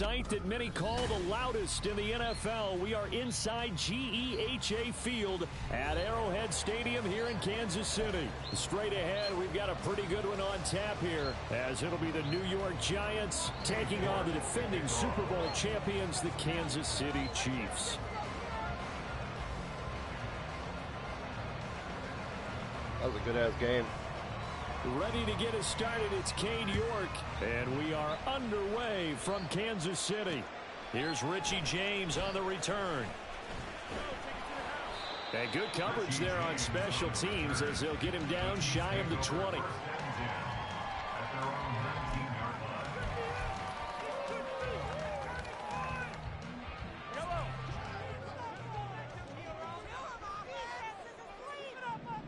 sight that many call the loudest in the NFL. We are inside GEHA Field at Arrowhead Stadium here in Kansas City. Straight ahead, we've got a pretty good one on tap here, as it'll be the New York Giants taking on the defending Super Bowl champions, the Kansas City Chiefs. That was a good-ass game. Ready to get us started, it's Kane York, and we are underway from Kansas City. Here's Richie James on the return. And good coverage there on special teams as they'll get him down shy of the 20.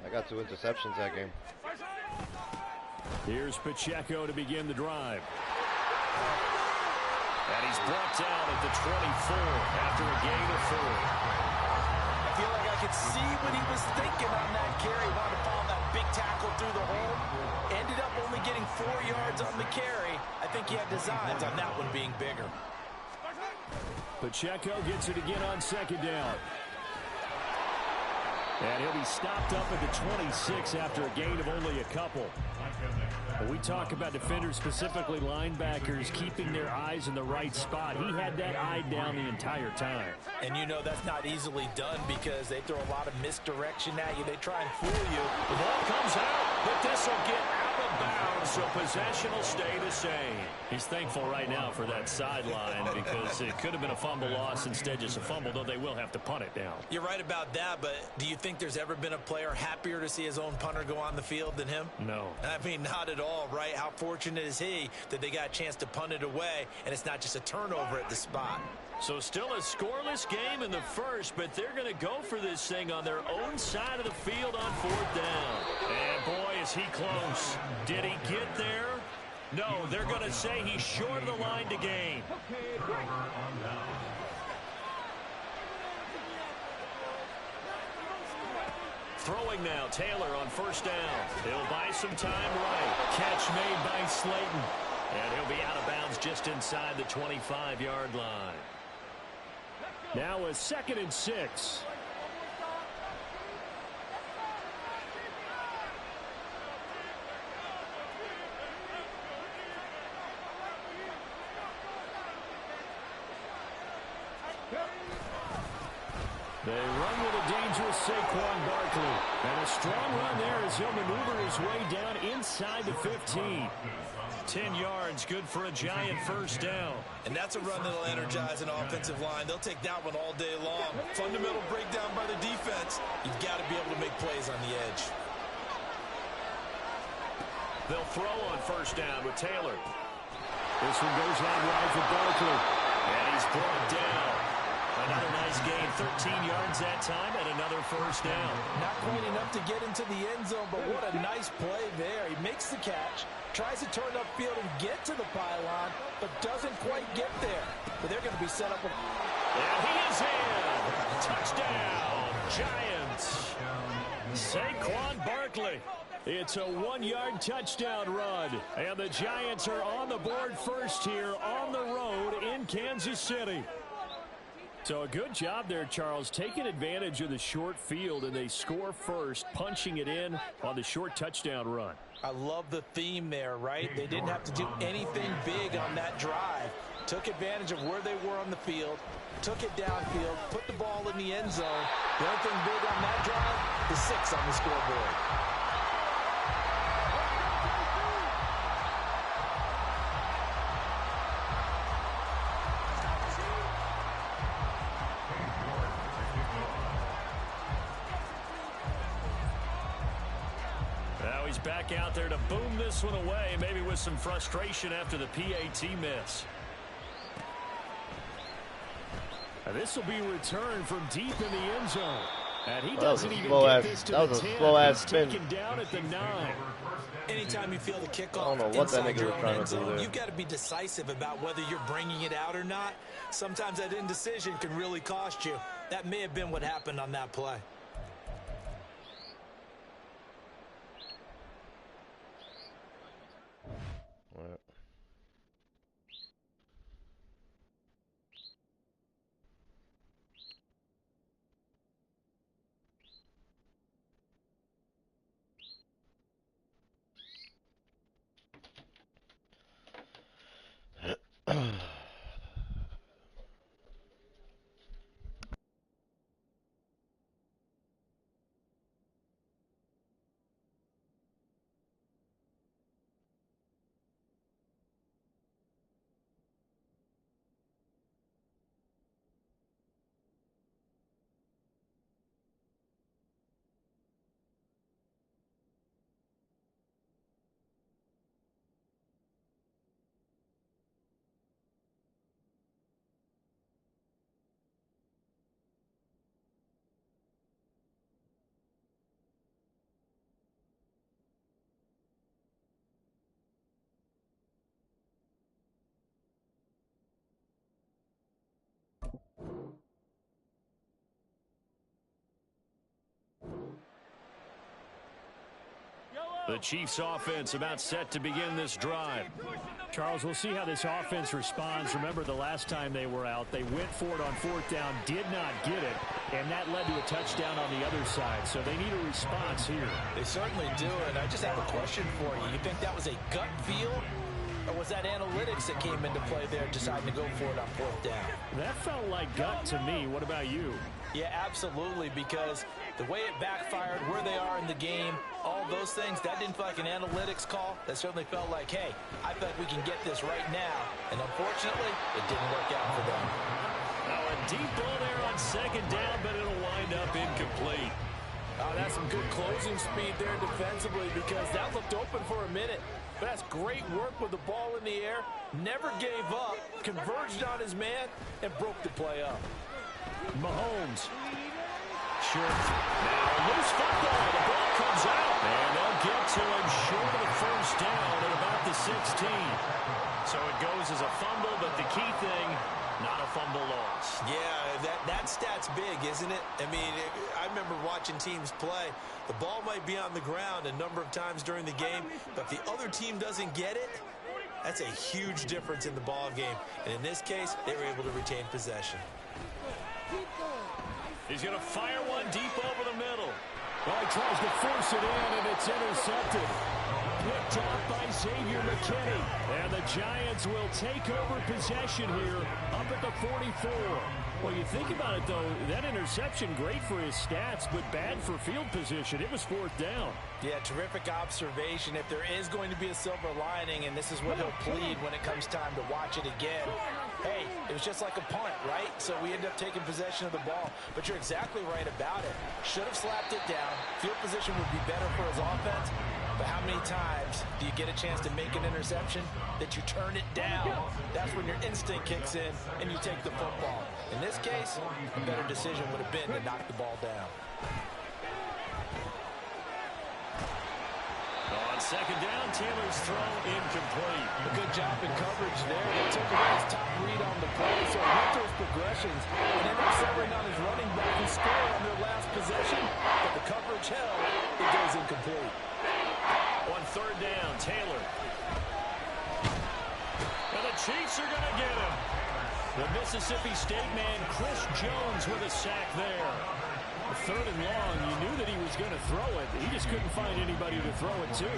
I got 2 interceptions that game. Here's Pacheco to begin the drive. And he's brought down at the 24 after a gain of 4. I feel like I could see what he was thinking on that carry. Wanted to follow that big tackle through the hole. Ended up only getting 4 yards on the carry. I think he had designs on that one being bigger. Pacheco gets it again on second down. And he'll be stopped up at the 26 after a gain of only a couple. When we talk about defenders, specifically linebackers, keeping their eyes in the right spot, he had that eye down the entire time. And you know that's not easily done because they throw a lot of misdirection at you. They try and fool you. The ball comes out, but this will get out of bounds, so possession will stay the same. He's thankful right now for that sideline because it could have been a fumble loss, instead just a fumble, though they will have to punt it down. You're right about that, but do you think there's ever been a player happier to see his own punter go on the field than him? No. I mean, not at all, right? How fortunate is he that they got a chance to punt it away, and it's not just a turnover at the spot. So still a scoreless game in the first, but they're going to go for this thing on their own side of the field on 4th down. And boy, is he close. Did he get there? No, they're going to say he's short of the line to gain. Throwing now, Taylor on 1st down. He'll buy some time right. Catch made by Slayton. And he'll be out of bounds just inside the 25-yard line. Now a 2nd and 6. They run with a dangerous Saquon Barkley. And a strong run there as he'll maneuver his way down inside the 15. 10 yards, good for a Giant 1st down. And that's a run that'll energize an offensive line. They'll take that one all day long. Fundamental breakdown by the defense. You've got to be able to make plays on the edge. They'll throw on 1st down with Taylor. This one goes out wide for Barkley. And he's brought down. Another nice gain, 13 yards that time, and another 1st down. Not quite enough to get into the end zone, but what a nice play there. He makes the catch, tries to turn upfield and get to the pylon, but doesn't quite get there. But they're going to be set up. And he is in. Touchdown, Giants. Saquon Barkley. It's a 1-yard touchdown run. And the Giants are on the board first here on the road in Kansas City. So a good job there, Charles, taking advantage of the short field, and they score first, punching it in on the short touchdown run. I love the theme there, right? They didn't have to do anything big on that drive. Took advantage of where they were on the field, took it downfield, put the ball in the end zone. The only thing big on that drive, the 6 on the scoreboard. Now he's back out there to boom this one away, maybe with some frustration after the PAT miss. And this will be returned from deep in the end zone. And he doesn't even get this to the 10. That was a slow-ass spin. Taken down at the 9. Anytime you feel the kickoff, I don't know what that nigga was trying to do there. You've got to be decisive about whether you're bringing it out or not. Sometimes that indecision can really cost you. That may have been what happened on that play. The Chiefs offense about set to begin this drive. Charles, we'll see how this offense responds. Remember the last time they were out, they went for it on fourth down, did not get it, and that led to a touchdown on the other side. So they need a response here. They certainly do, and I just have a question for you. You think that was a gut feel, or was that analytics that came into play there deciding to go for it on fourth down? That felt like gut to me. What about you? Yeah, absolutely, because the way it backfired, where they are in the game, all those things, that didn't feel like an analytics call. That certainly felt like, hey, I feel like we can get this right now. And unfortunately, it didn't work out for them. Now a deep ball there on second down, but it'll wind up incomplete. That's some good closing speed there defensively, because that looked open for a minute. But that's great work with the ball in the air. Never gave up, converged on his man, and broke the play up. Mahomes. Sure. Now a loose football. The ball comes out. And they'll get to him short of the first down at about the 16. So it goes as a fumble, but the key thing, not a fumble loss. Yeah, that stat's big, isn't it? I mean, I remember watching teams play. The ball might be on the ground a number of times during the game, but if the other team doesn't get it, that's a huge difference in the ball game. And in this case, they were able to retain possession. He's going to fire one deep over the middle. Well, he tries to force it in, and it's intercepted. Picked off by Xavier McKinney. And the Giants will take over possession here up at the 44. Well, you think about it, though, that interception, great for his stats, but bad for field position. It was fourth down. Yeah, terrific observation. If there is going to be a silver lining, and this is what he'll plead when it comes time to watch it again, hey, it was just like a punt, right? So we end up taking possession of the ball. But you're exactly right about it. Should have slapped it down. Field position would be better for his offense. But how many times do you get a chance to make an interception that you turn it down? That's when your instinct kicks in and you take the football. In this case, a better decision would have been to knock the ball down. On second down, Taylor's throw incomplete. A good job in coverage there. They took away his top read on the play, so he went those progressions and ended up settling on his running back and scored on their last possession. But the coverage held, it goes incomplete. On third down, Taylor. And the Chiefs are going to get him. The Mississippi State man, Chris Jones, with a sack there. Third and long, you knew that he was going to throw it. He just couldn't find anybody to throw it to.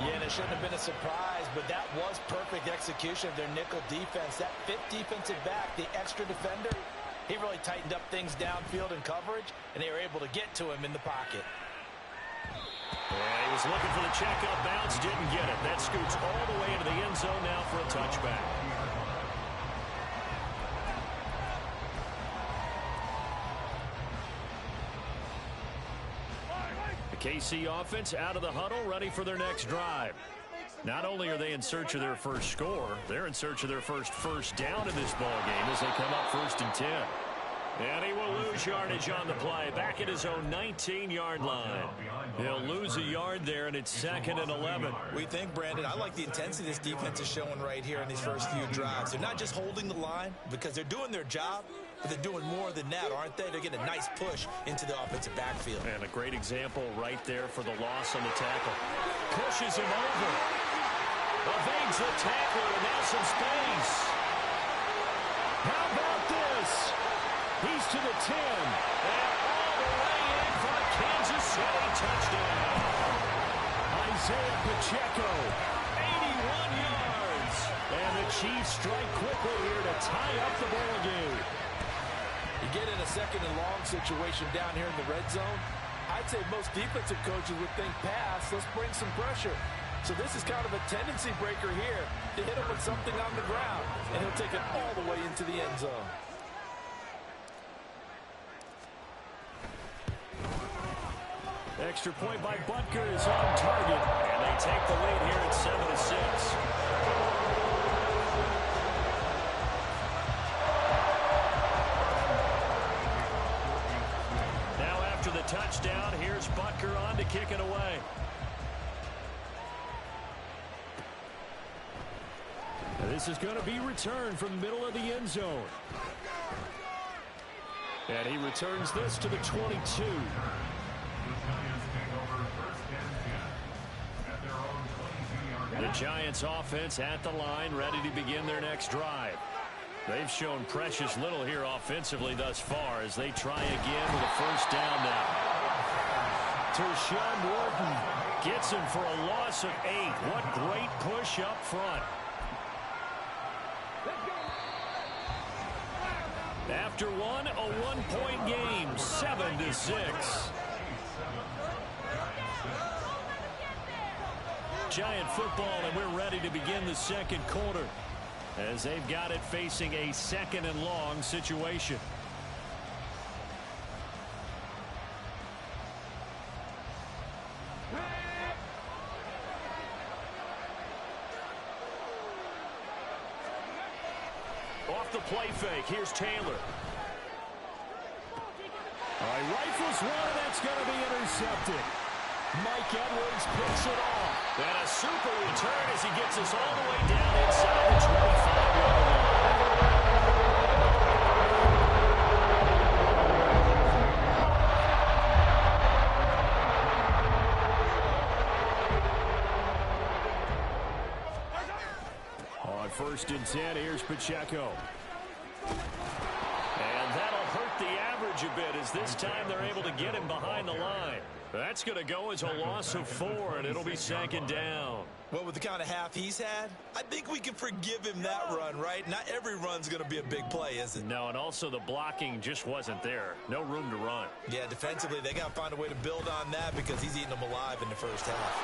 Yeah, and it shouldn't have been a surprise, but that was perfect execution of their nickel defense. That fifth defensive back, the extra defender, he really tightened up things downfield in coverage, and they were able to get to him in the pocket. Yeah, he was looking for the checkup bounce, didn't get it. That scoots all the way into the end zone now for a touchback. KC offense out of the huddle, ready for their next drive. Not only are they in search of their first score, they're in search of their first down in this ball game as they come up 1st and 10. And he will lose yardage on the play, back at his own 19-yard line. He'll lose a yard there, and it's 2nd and 11. We think, Brandon, I like the intensity this defense is showing right here in these first few drives. They're not just holding the line because they're doing their job, but they're doing more than that, aren't they? They're getting a nice push into the offensive backfield. And a great example right there for the loss on the tackle. Pushes him over. Evades the tackle, and now some space. How about this? He's to the 10. And all the way in for a Kansas City touchdown. Isaiah Pacheco, 81 yards. And the Chiefs strike quickly here to tie up the ball game. You get in a 2nd and long situation down here in the red zone, I'd say most defensive coaches would think pass, let's bring some pressure. So this is kind of a tendency breaker here to hit him with something on the ground, and he'll take it all the way into the end zone. Extra point by Butker is on target. And they take the lead here at 7-6. After the touchdown, here's Butker on to kick it away. This is going to be returned from the middle of the end zone. And he returns this to the 22. The Giants offense at the line, ready to begin their next drive. They've shown precious little here offensively thus far as they try again with a first down now. Tershawn Wharton gets him for a loss of 8. What great push up front. After one, a one-point game, 7-6. Giant football, and we're ready to begin the second quarter as they've got it facing a second and long situation. Off the play fake, here's Taylor. All right, rifles one, and that's going to be intercepted. Mike Edwards picks it off. And a super return as he gets us all the way down inside the 25-yard line. On 1st and 10, here's Pacheco. And that'll hurt the average a bit as this time they're able to get him behind the line. That's going to go as a loss of 4, and it'll be 2nd down. Well, with the kind of half he's had, I think we can forgive him that run, right? Not every run's going to be a big play, is it? No, and also the blocking just wasn't there. No room to run. Yeah, defensively, they got to find a way to build on that because he's eating them alive in the first half.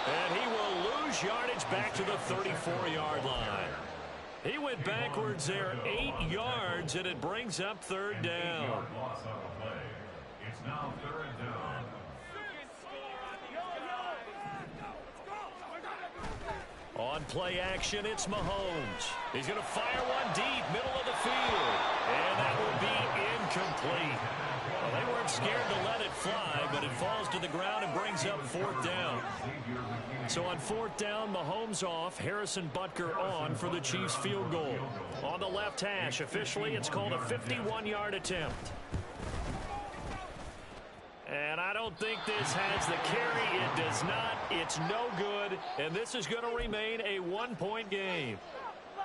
And he will lose yardage back to the 34-yard line. He went backwards there 8 yards, and it brings up 3rd down. It's now 3rd down. On play action, it's Mahomes. He's going to fire one deep, middle of the field. And that will be incomplete. Well, they weren't scared to let it fly, but it falls to the ground and brings up 4th down. So on 4th down, Mahomes off, Harrison Butker on for the Chiefs field goal. On the left hash, officially it's called a 51-yard attempt. And I don't think this has the carry. It does not. It's no good. And this is going to remain a 1-point game.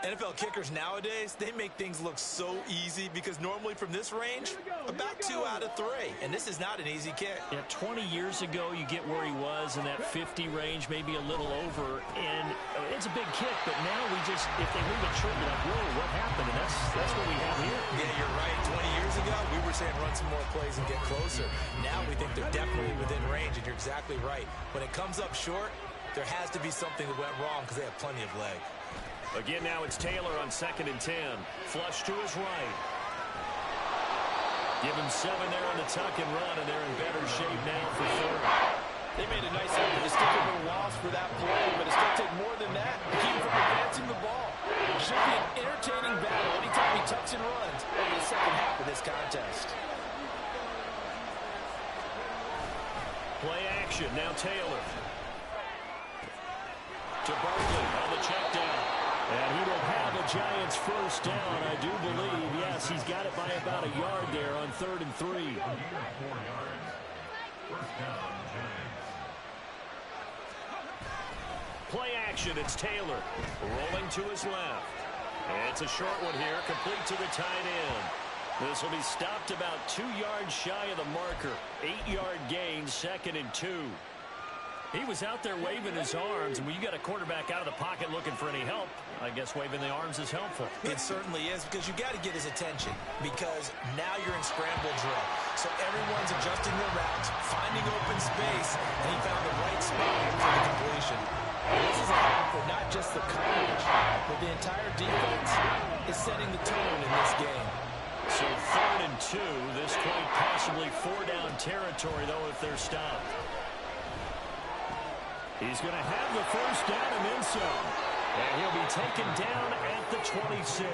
NFL kickers nowadays, they make things look so easy because normally from this range, about 2 out of 3. And this is not an easy kick. Yeah, 20 years ago, you get where he was in that 50 range, maybe a little over. And it's a big kick, but now we just, if they leave it short, we're like, whoa, what happened? And that's what we have here. Yeah, you're right. 20 years ago, we were saying run some more plays and get closer. Now we think they're definitely within range, and you're exactly right. When it comes up short, there has to be something that went wrong because they have plenty of leg. Again, now it's Taylor on 2nd and 10. Flush to his right. Give him 7 there on the tuck and run, and they're in better shape now for 3rd. They made a nice effort to stick a little loss for that play, but it's going to take more than that to keep him from advancing the ball. It should be an entertaining battle anytime he tucks and runs over the second half of this contest. Play action, now Taylor. To Barkley on the check down. And he will have a Giants first down, I do believe. Yes, he's got it by about a yard there on 3rd and 3. Play action, it's Taylor. Rolling to his left. And it's a short one here, complete to the tight end. This will be stopped about 2 yards shy of the marker. 8-yard gain, 2nd and 2. He was out there waving his arms, and when you got a quarterback out of the pocket looking for any help, I guess waving the arms is helpful. It certainly is, because you got to get his attention, because now you're in scramble drill. So everyone's adjusting their routes, finding open space, and he found the right spot for the completion. And this is a half for not just the coverage, but the entire defense is setting the tone in this game. So 3rd and 2, this quite possibly 4-down territory, though, if they're stopped. He's going to have the first down and then some. And he'll be taken down at the 26.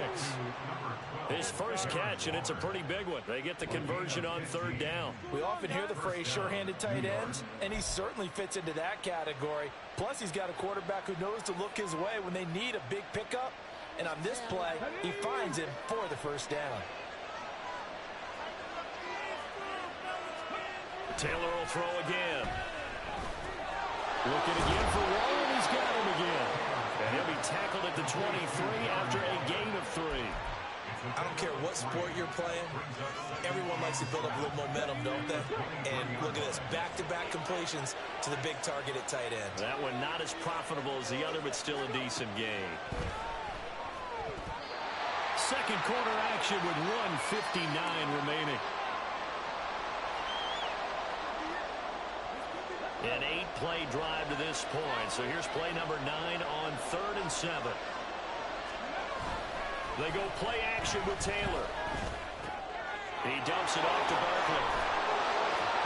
His first catch, and it's a pretty big one. They get the conversion on 3rd down. We often hear the phrase sure-handed tight ends, and he certainly fits into that category. Plus, he's got a quarterback who knows to look his way when they need a big pickup. And on this play, he finds him for the first down. Taylor will throw again. Looking again for Warren. He's got him again. And he'll be tackled at the 23 after a gain of 3. I don't care what sport you're playing. Everyone likes to build up a little momentum, don't they? And look at this, back-to-back completions to the big target at tight end. That one not as profitable as the other, but still a decent gain. Second quarter action with 1:59 remaining. An 8-play drive to this point. So here's play number 9 on 3rd and 7. They go play action with Taylor. He dumps it off to Barkley.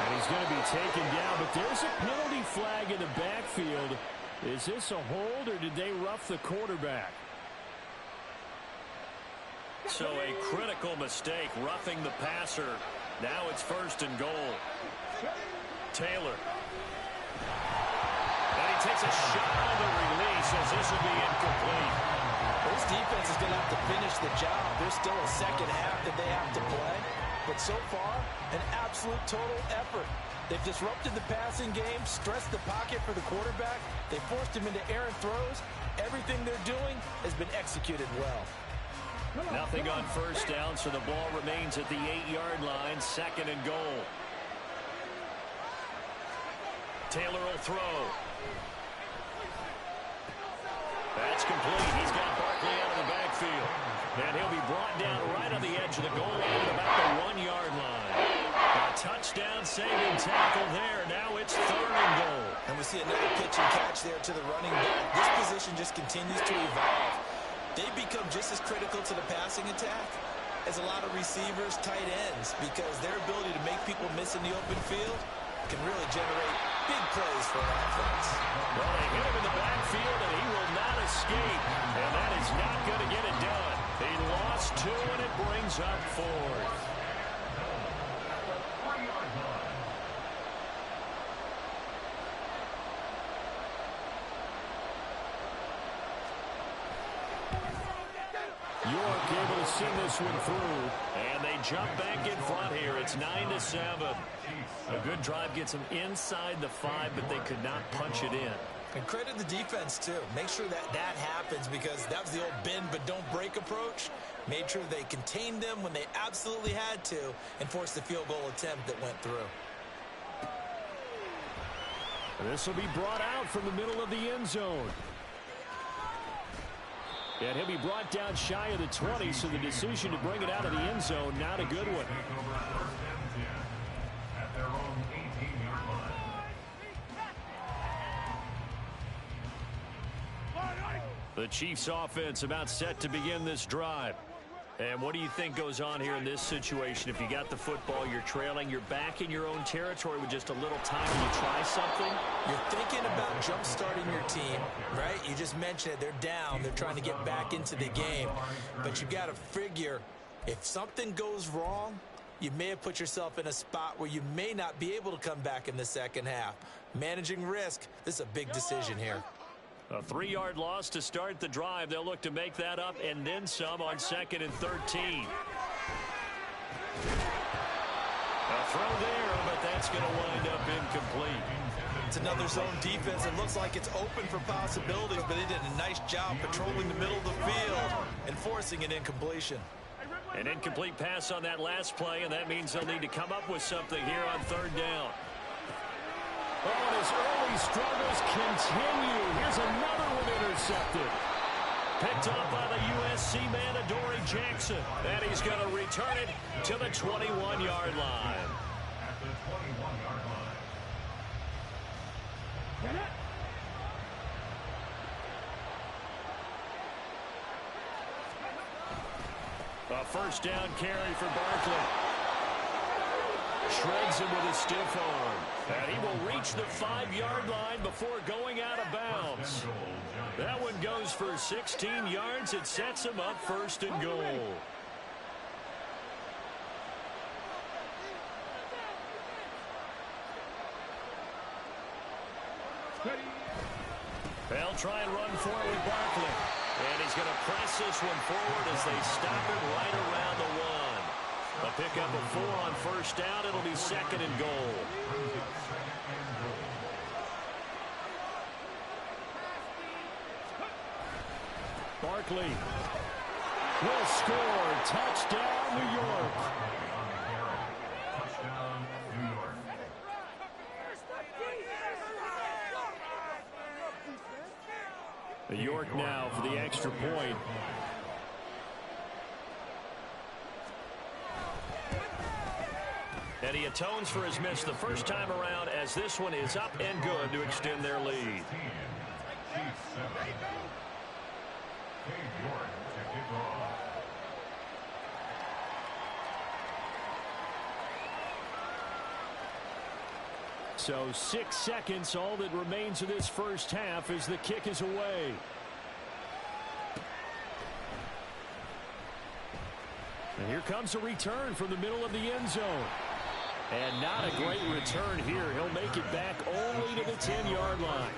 And he's going to be taken down, but there's a penalty flag in the backfield. Is this a hold, or did they rough the quarterback? So a critical mistake, roughing the passer. Now it's 1st and goal. Taylor. And he takes a shot on the release as this will be incomplete. This defense is going to have to finish the job. There's still a second half that they have to play. But so far, an absolute total effort. They've disrupted the passing game, stressed the pocket for the quarterback. They forced him into errant throws. Everything they're doing has been executed well. Nothing on 1st down, so the ball remains at the 8-yard line, 2nd and goal. Taylor will throw. That's complete. He's got Barkley out of the backfield. And he'll be brought down right on the edge of the goal line at about the 1-yard line. A touchdown saving tackle there. Now it's 3rd and goal. And we see another pitch and catch there to the running back. This position just continues to evolve. They become just as critical to the passing attack as a lot of receivers, tight ends, because their ability to make people miss in the open field can really generate big plays for an offense. Well, they hit him in the backfield, and he will not escape. And that is not going to get it done. He lost 2, and it brings up 4th. York able to send this one through, and they jump back in front here. It's 9-7. A good drive gets them inside the 5, but they could not punch it in. And credit the defense, too. Make sure that happens, because that was the old bend but don't break approach. Made sure they contained them when they absolutely had to and forced the field goal attempt that went through. And this will be brought out from the middle of the end zone. And he'll be brought down shy of the 20, so the decision to bring it out of the end zone, not a good one. At their own 18-yard line. The Chiefs offense about set to begin this drive. And what do you think goes on here in this situation? If you got the football, you're trailing, you're back in your own territory with just a little time to try something? You're thinking about jump-starting your team, right? You just mentioned it. They're down. They're trying to get back into the game. But you got to figure, if something goes wrong, you may have put yourself in a spot where you may not be able to come back in the second half. Managing risk, this is a big decision here. A 3-yard loss to start the drive. They'll look to make that up and then some on 2nd and 13. A throw there, but that's going to wind up incomplete. It's another zone defense. It looks like it's open for possibilities, but they did a nice job patrolling the middle of the field and forcing an incompletion. An incomplete pass on that last play, and that means they'll need to come up with something here on 3rd down. Oh, and his early struggles continue. Here's another one intercepted. Picked up by the USC man, Adoree Jackson. And he's going to return it to the 21-yard line. At the 21-yard line. A 1st down carry for Barkley. Shreds him with a stiff arm. And he will reach the 5-yard line before going out of bounds. That one goes for 16 yards. It sets him up 1st and goal. They'll try and run forward with Barkley. And he's going to press this one forward as they stop it right around the 1. A pickup of 4 on 1st down. It'll be 2nd and goal. Barkley will score. Touchdown, New York. Touchdown, New York. New York now for the extra point. And he atones for his miss the first time around as this one is up and good to extend their lead. So 6 seconds, all that remains of this first half as the kick is away. And here comes a return from the middle of the end zone. And not a great return here. He'll make it back only to the 10-yard line.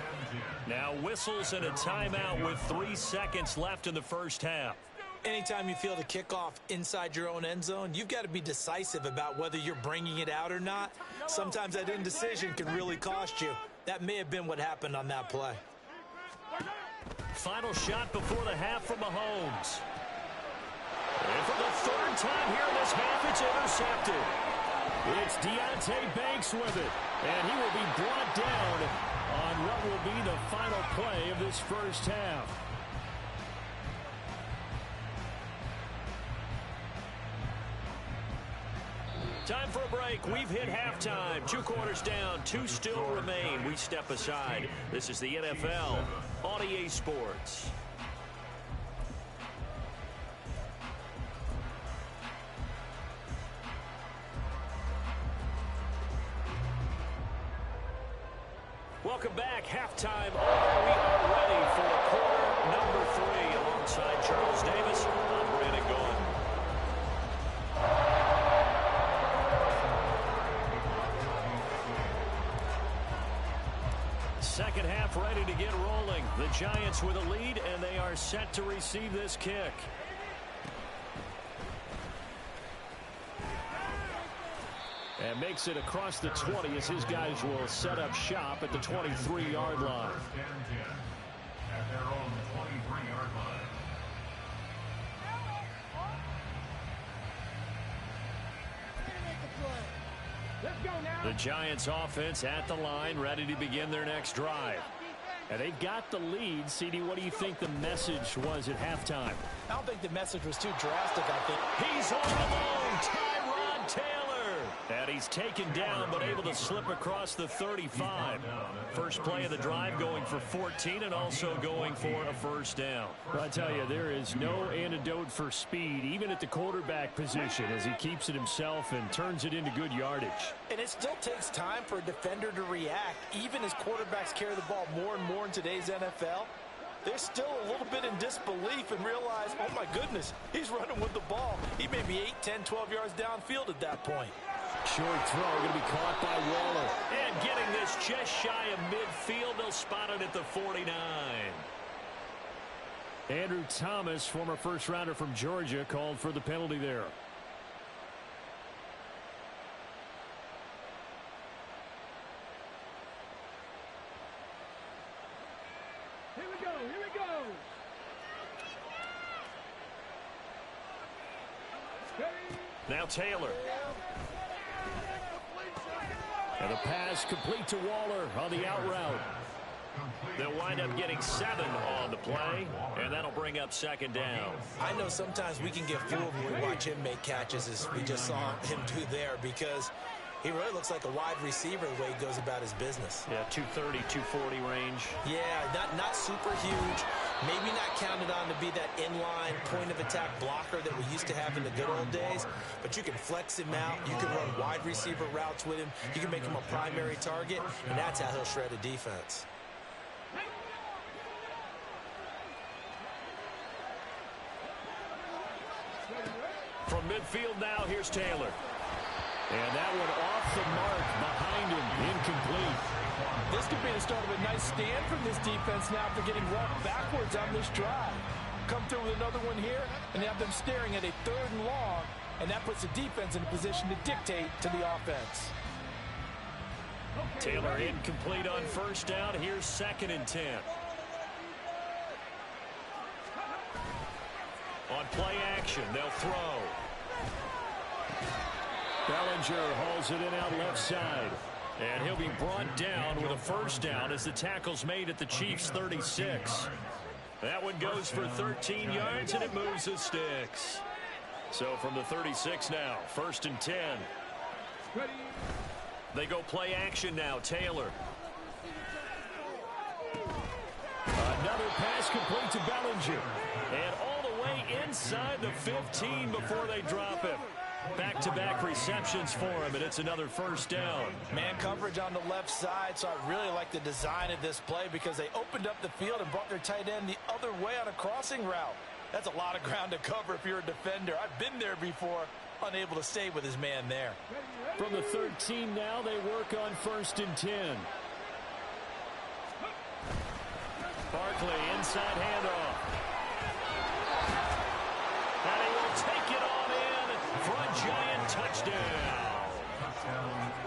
Now whistles and a timeout with 3 seconds left in the first half. Anytime you feel the kickoff inside your own end zone, you've got to be decisive about whether you're bringing it out or not. Sometimes that indecision can really cost you. That may have been what happened on that play. Final shot before the half from Mahomes. And for the third time here in this half, it's intercepted. It's Deontay Banks with it, and he will be brought down on what will be the final play of this first half. Time for a break. We've hit halftime. 2 quarters down. 2 still remain. We step aside. This is the NFL on EA Sports. Welcome back. Halftime over. We are ready for quarter number 3. Alongside Charles Davis, I'm Brandon Gaughan. Second half ready to get rolling. The Giants with a lead, and they are set to receive this kick. And makes it across the 20 as his guys will set up shop at the 23-yard line. At their own 23-yard line. The Giants offense at the line, ready to begin their next drive. And they've got the lead. CD, what do you think the message was at halftime? I don't think the message was too drastic, I think. He's all alone, Tyrod Taylor. And he's taken down, but able to slip across the 35. First play of the drive going for 14 and also going for a first down. Well, I tell you, there is no antidote for speed, even at the quarterback position, as he keeps it himself and turns it into good yardage. And it still takes time for a defender to react, even as quarterbacks carry the ball more and more in today's NFL. They're still a little bit in disbelief and realize, oh my goodness, he's running with the ball. He may be 8, 10, 12 yards downfield at that point. Short throw, going to be caught by Waller. And getting this just shy of midfield, they'll spot it at the 49. Andrew Thomas, former first-rounder from Georgia, called for the penalty there. Here we go, here we go. Now Taylor. And the pass complete to Waller on the out route. They'll wind up getting 7 on the play, and that'll bring up second down. I know sometimes we can get fooled when we watch him make catches, as we just saw him do there, because he really looks like a wide receiver the way he goes about his business. Yeah, 230, 240 range. Yeah, not super huge. Maybe not counted on to be that inline point-of-attack blocker that we used to have in the good old days, but you can flex him out. You can run wide receiver routes with him. You can make him a primary target, and that's how he'll shred a defense. From midfield now, here's Taylor. And that one off the mark behind him, incomplete. This could be the start of a nice stand from this defense now after getting walked backwards on this drive. Come through with another one here, and have them staring at a 3rd and long, and that puts the defense in a position to dictate to the offense. Taylor incomplete on first down. Here's 2nd and 10. play action. They'll throw. Bellinger hauls it in out left side. And he'll be brought down with a first down as the tackle's made at the Chiefs' 36. That one goes for 13 yards, and it moves the sticks. So from the 36 now, 1st and 10. They go play action now. Taylor. Another pass complete to Bellinger. And all the way inside the 15 before they drop him. Back-to-back receptions for him, and it's another first down. Man coverage on the left side, so I really like the design of this play because they opened up the field and brought their tight end the other way on a crossing route. That's a lot of ground to cover if you're a defender. I've been there before, unable to stay with his man there. From the 13 now, they work on 1st and 10. Barkley, inside handoff. And he will take it on in for a Giant touchdown.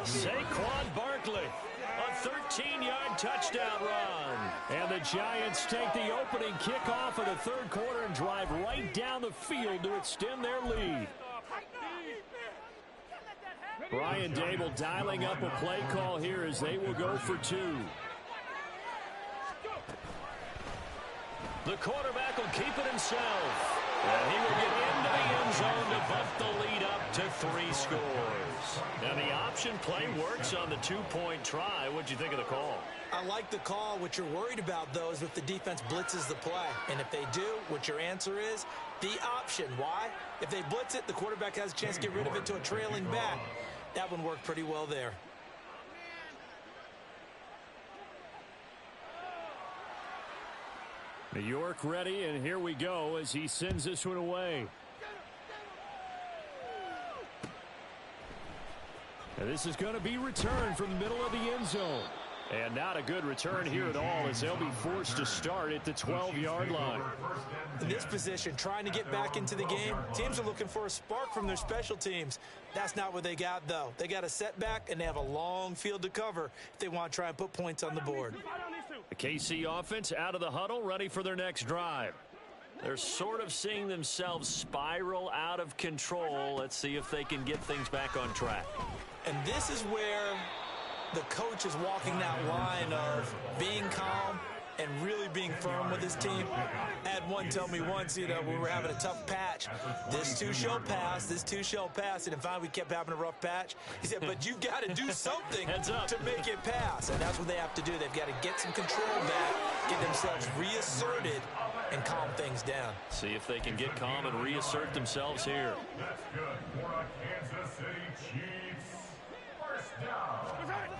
Saquon Barkley, a 13-yard touchdown run. And the Giants take the opening kickoff of the third quarter and drive right down the field to extend their lead. Brian Dable dialing up a play call here as they will go for 2. The quarterback will keep it himself. And he will get into the end zone to bump the lead up to 3 scores. Now the option play works on the 2-point try. What'd you think of the call? I like the call. What you're worried about, though, is if the defense blitzes the play. And if they do, what your answer is, the option. Why? If they blitz it, the quarterback has a chance to get rid of it to a trailing back. That one worked pretty well there. New York ready, and here we go as he sends this one away. And this is going to be returned from the middle of the end zone. And not a good return here at all as they'll be forced to start at the 12-yard line. In this position, trying to get back into the game, teams are looking for a spark from their special teams. That's not what they got, though. They got a setback, and they have a long field to cover if they want to try and put points on the board. The KC offense out of the huddle, ready for their next drive. They're sort of seeing themselves spiral out of control. Let's see if they can get things back on track. And this is where the coach is walking that line of being calm and really being firm with his team. I had one tell me once, we were having a tough patch. This too shall pass, this too shall pass. And finally we kept having a rough patch. He said, but you've got to do something to make it pass. And that's what they have to do. They've got to get some control back, get themselves reasserted, and calm things down. See if they can get calm and reassert themselves here. That's good for a Kansas City Chiefs. First down.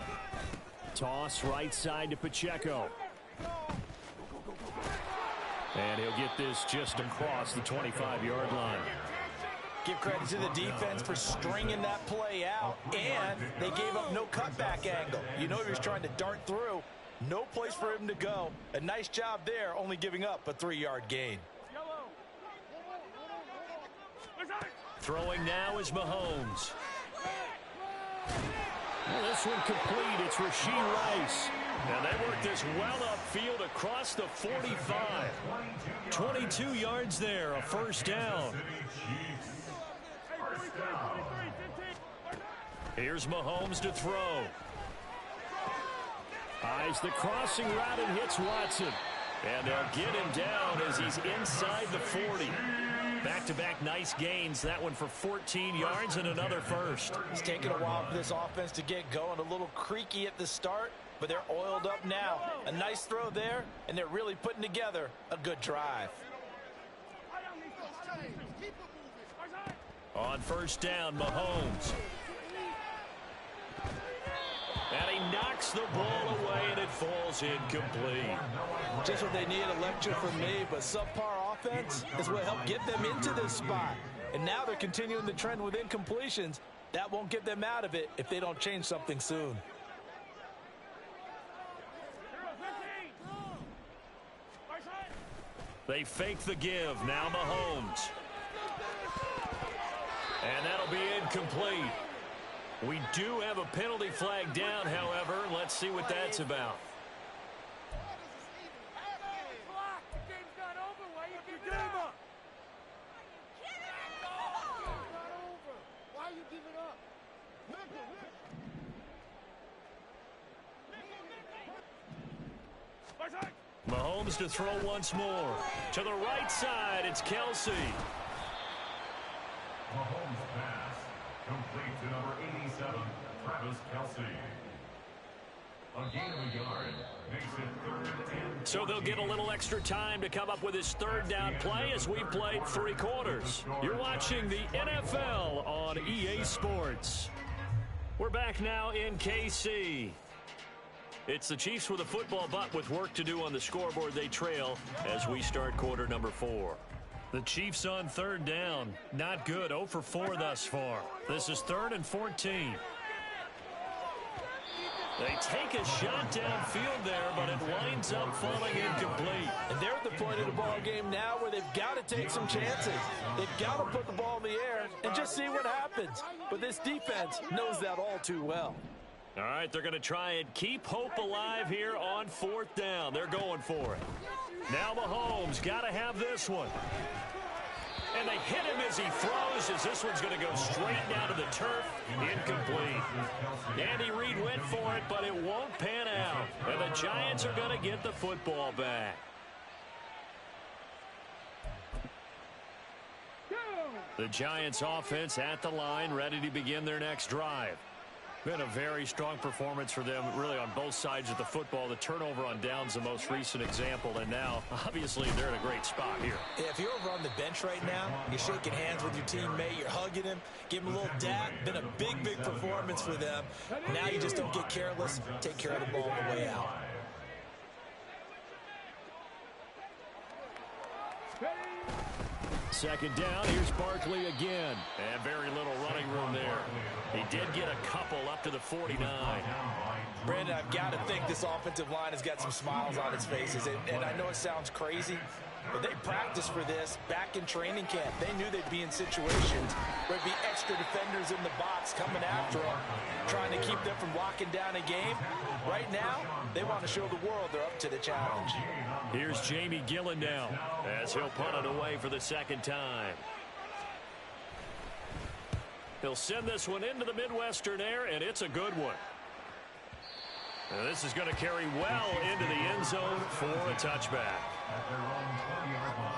Toss right side to Pacheco. And he'll get this just across the 25-yard line. Give credit to the defense for stringing that play out, and they gave up no cutback angle. He was trying to dart through. No place for him to go. A nice job there, only giving up a 3-yard gain. Throwing now is Mahomes. Well, this one complete. It's Rashee Rice. And they work this well upfield across the 45. 22 yards there, a first down. Here's Mahomes to throw. Eyes the crossing route and hits Watson. And they'll get him down as he's inside the 40. Back-to-back nice gains. That one for 14 yards and another first. It's taken a while for this offense to get going. A little creaky at the start, but they're oiled up now. A nice throw there, and they're really putting together a good drive. On first down, Mahomes. And he knocks the ball away, and it falls incomplete. Just what they need, a lecture from me, but subpar offense is what helped get them into this spot. And now they're continuing the trend with incompletions. That won't get them out of it if they don't change something soon. They fake the give. Now Mahomes. And that'll be incomplete. We do have a penalty flag down, however. Let's see what that's about. Mahomes to throw once more. To the right side, it's Kelsey. Mahomes pass. Complete to number 87, Travis Kelsey. A gain of a yard. Makes it 3rd and So they'll get a little extra time to come up with his 3rd down play as we played 3 quarters. You're watching the NFL on EA Sports. We're back now in KC. It's the Chiefs with a football, but with work to do on the scoreboard. They trail as we start quarter number 4. The Chiefs on 3rd down. Not good. 0 for 4 thus far. This is 3rd and 14. They take a shot downfield there, but it winds up falling incomplete. And they're at the point of the ball game now where they've got to take some chances. They've got to put the ball in the air and just see what happens. But this defense knows that all too well. All right, they're going to try and keep hope alive here on 4th down. They're going for it. Now Mahomes got to have this one. And they hit him as he throws, as this one's going to go straight down to the turf. Incomplete. Andy Reid went for it, but it won't pan out. And the Giants are going to get the football back. The Giants offense at the line, ready to begin their next drive. Been a very strong performance for them, really, on both sides of the football. The turnover on downs, the most recent example, and now, obviously, they're in a great spot here. Yeah, if you're over on the bench right now, you're shaking hands with your teammate, you're hugging him, give him a little dap. Been a big, big performance for them. Now you just don't get careless. Take care of the ball on the way out. Second down, here's Barkley again. And very little running room there. He did get a couple up to the 49. Brandon, I've got to think this offensive line has got some smiles on its faces. And I know it sounds crazy, but they practiced for this back in training camp. They knew they'd be in situations where there'd be extra defenders in the box coming after them, trying to keep them from locking down a game. Right now, they want to show the world they're up to the challenge. Here's Jamie Gillen now as he'll punt it away for the 2nd time. He'll send this one into the Midwestern air, and it's a good one. And this is going to carry well into the end zone for a touchback. at their own 20-yard line.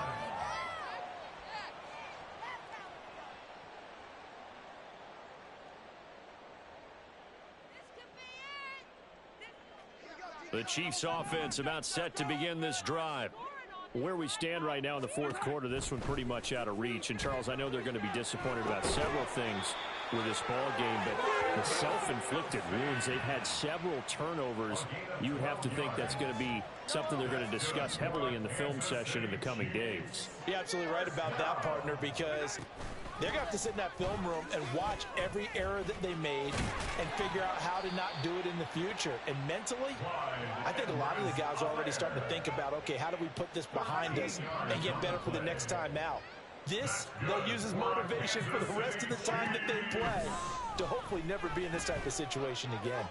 The Chiefs offense about set to begin this drive. Where we stand right now in the 4th quarter, this one pretty much out of reach. And, Charles, I know they're going to be disappointed about several things with this ball game, but the self-inflicted wounds, they've had several turnovers. You would have to think that's going to be something they're going to discuss heavily in the film session in the coming days. You're absolutely right about that, partner, because they're going to have to sit in that film room and watch every error that they made and figure out how to not do it in the future. And mentally, I think a lot of the guys are already starting to think about, okay, how do we put this behind us and get better for the next time out? This, they'll use as motivation for the rest of the time that they play to hopefully never be in this type of situation again.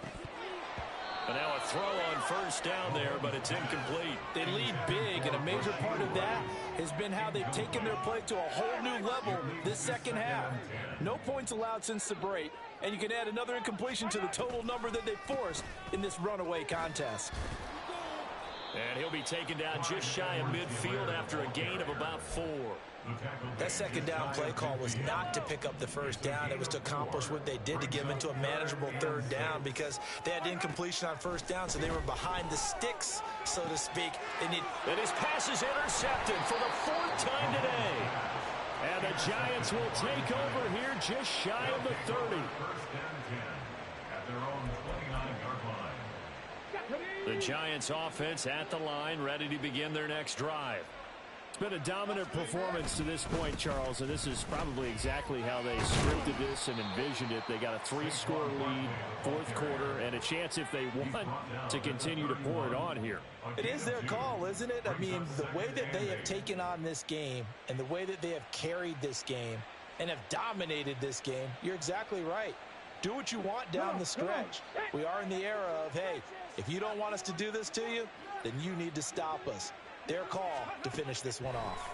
But now a throw on first down there, but it's incomplete. They lead big, and a major part of that has been how they've taken their play to a whole new level this second half. No points allowed since the break, and you can add another incompletion to the total number that they forced in this runaway contest. And he'll be taken down just shy of midfield after a gain of about 4. That second down play call was not to pick up the first down. It was to accomplish what they did, to get them into a manageable third down, because they had incompletion on first down, so they were behind the sticks, so to speak. And his pass is intercepted for the 4th time today. And the Giants will take over here just shy of the 30. First and 10 at their own 29-yard line. The Giants offense at the line, ready to begin their next drive. It's been a dominant performance to this point, Charles, and this is probably exactly how they scripted this and envisioned it. They got a 3-score lead, 4th quarter, and a chance, if they want, to continue to pour it on here. It is their call, isn't it? I mean, the way that they have taken on this game and the way that they have carried this game and have dominated this game, you're exactly right. Do what you want down the stretch. We are in the era of, hey, if you don't want us to do this to you, then you need to stop us. Their call to finish this one off.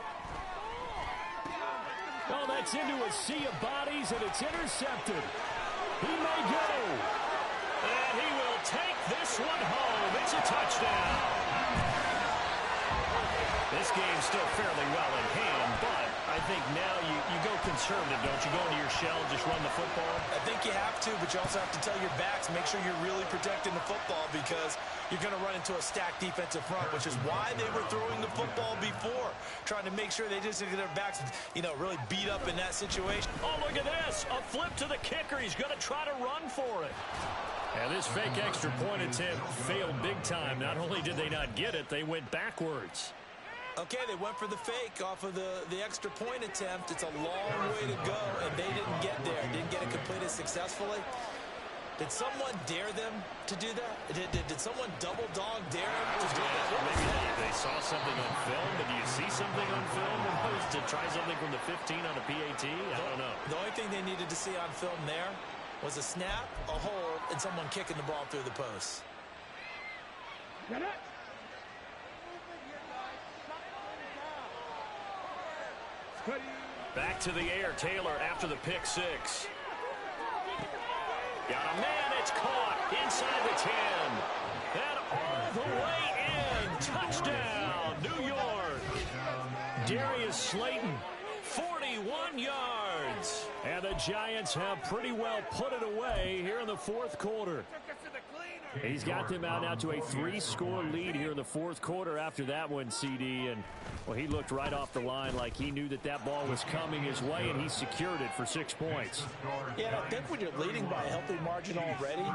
Oh, that's into a sea of bodies, and it's intercepted. He may go. And he will take this one home. It's a touchdown. This game's still fairly well in hand, but I think now you go conservative, don't you? Go into your shell and just run the football? I think you have to, but you also have to tell your backs, make sure you're really protecting the football because you're going to run into a stacked defensive front, which is why they were throwing the football before, trying to make sure they just get their backs, really beat up in that situation. Oh, look at this. A flip to the kicker. He's going to try to run for it. And this fake extra point attempt failed big time. Not only did they not get it, they went backwards. Okay, they went for the fake off of the extra point attempt. It's a long way to go, and they didn't get there. Didn't get it completed successfully. Did someone dare them to do that? Did someone double dog dare them to do that? Maybe they saw something on film, but do you see something on film to try something from the 15 on a PAT? I don't know. The only thing they needed to see on film there was a snap, a hold, and someone kicking the ball through the post. Back to the air, Taylor after the pick six. Got a man, it's caught inside the 10. And all the way in. Touchdown, New York. Darius Slayton, 41 yards. And the Giants have pretty well put it away here in the fourth quarter. He's got them out now to a 3-score lead here in the fourth quarter after that one, CD. And, well, he looked right off the line like he knew that ball was coming his way, and he secured it for 6 points. Yeah, I think when you're leading by a healthy margin already,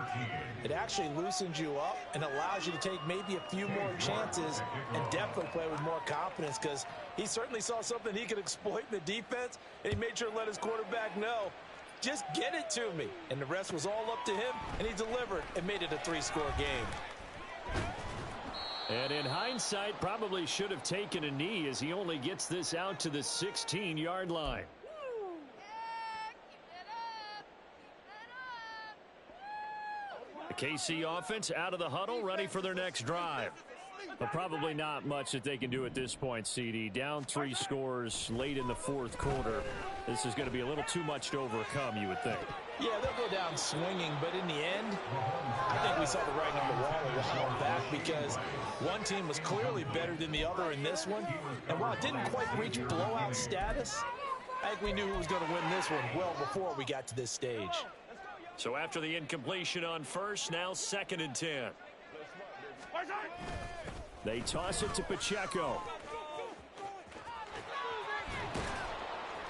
it actually loosens you up and allows you to take maybe a few more chances and definitely play with more confidence because he certainly saw something he could exploit in the defense, and he made sure to let his quarterback know, just get it to me. And the rest was all up to him, and he delivered and made it a 3-score game. And in hindsight, probably should have taken a knee as he only gets this out to the 16-yard line. The KC offense out of the huddle, ready for their next drive. But probably not much that they can do at this point, CD. Down 3 scores late in the fourth quarter. This is going to be a little too much to overcome, you would think. Yeah, they'll go down swinging, but in the end, I think we saw the writing on the wall a while back because one team was clearly better than the other in this one. And while it didn't quite reach blowout status, I think we knew who was going to win this one well before we got to this stage. So after the incompletion on first, now 2nd and 10. They toss it to Pacheco.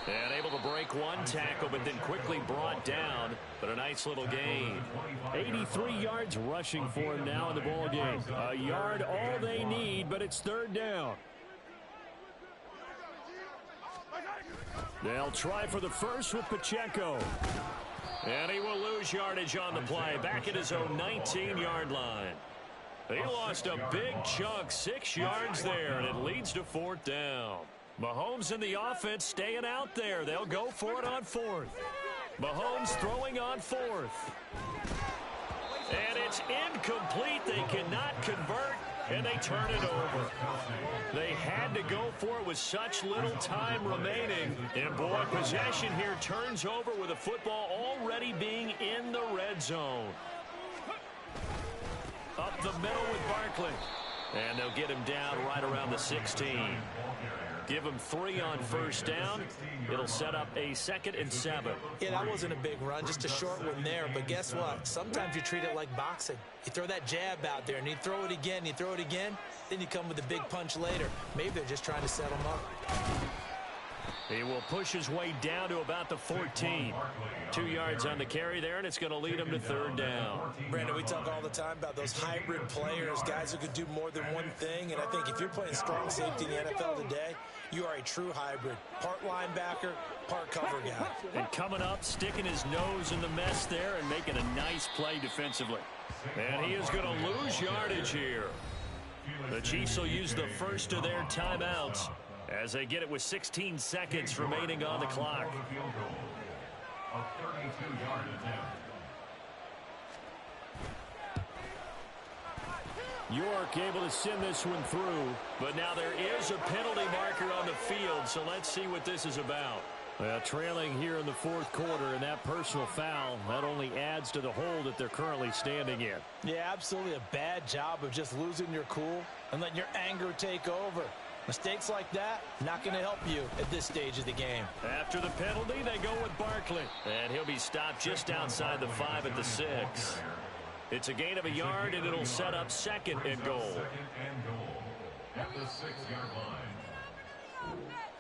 And able to break one tackle, but then quickly brought down. But a nice little gain. 83 yards rushing for him now in the ball game. A yard all they need, but it's 3rd down. They'll try for the first with Pacheco. And he will lose yardage on the play. Back at his own 19-yard line. He lost a big chunk, 6 yards there, and it leads to 4th down. Mahomes and the offense staying out there. They'll go for it on 4th. Mahomes throwing on 4th. And it's incomplete. They cannot convert, and they turn it over. They had to go for it with such little time remaining. And, boy, possession here turns over with the football already being in the red zone. Up the middle with Barkley. And they'll get him down right around the 16. Give him 3 on 1st down. It'll set up a 2nd and 7. Yeah, that wasn't a big run, just a short one there. But guess what? Sometimes you treat it like boxing. You throw that jab out there, and you throw it again, you throw it again, then you come with a big punch later. Maybe they're just trying to set him up. He will push his way down to about the 14. 2 yards on the carry there, and it's going to lead him to 3rd down. Brandon, we talk all the time about those hybrid players, guys who could do more than one thing. And I think if you're playing strong safety in the NFL today, you are a true hybrid. Part linebacker, part cover guy. And coming up, sticking his nose in the mess there and making a nice play defensively. And he is going to lose yardage here. The Chiefs will use the first of their timeouts as they get it with 16 seconds remaining on the clock. York able to send this one through, but now there is a penalty marker on the field, so let's see what this is about. Trailing here in the fourth quarter, and that personal foul, that only adds to the hole that they're currently standing in. Yeah, absolutely a bad job of just losing your cool and letting your anger take over. Mistakes like that, not going to help you at this stage of the game. After the penalty, they go with Barkley. And he'll be stopped just outside the 5 at the 6. It's a gain of a yard, and it'll set up second and goal. At the 6-yard line.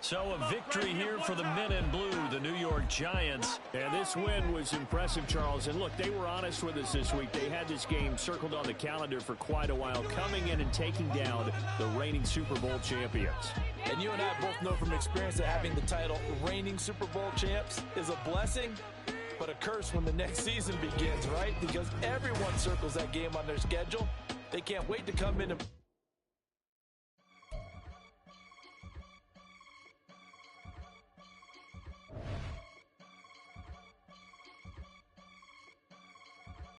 So a victory here for the men in blue, the New York Giants. And this win was impressive, Charles. And look, they were honest with us this week. They had this game circled on the calendar for quite a while, coming in and taking down the reigning Super Bowl champions. And you and I both know from experience that having the title reigning Super Bowl champs is a blessing, but a curse when the next season begins, right? Because everyone circles that game on their schedule. They can't wait to come in and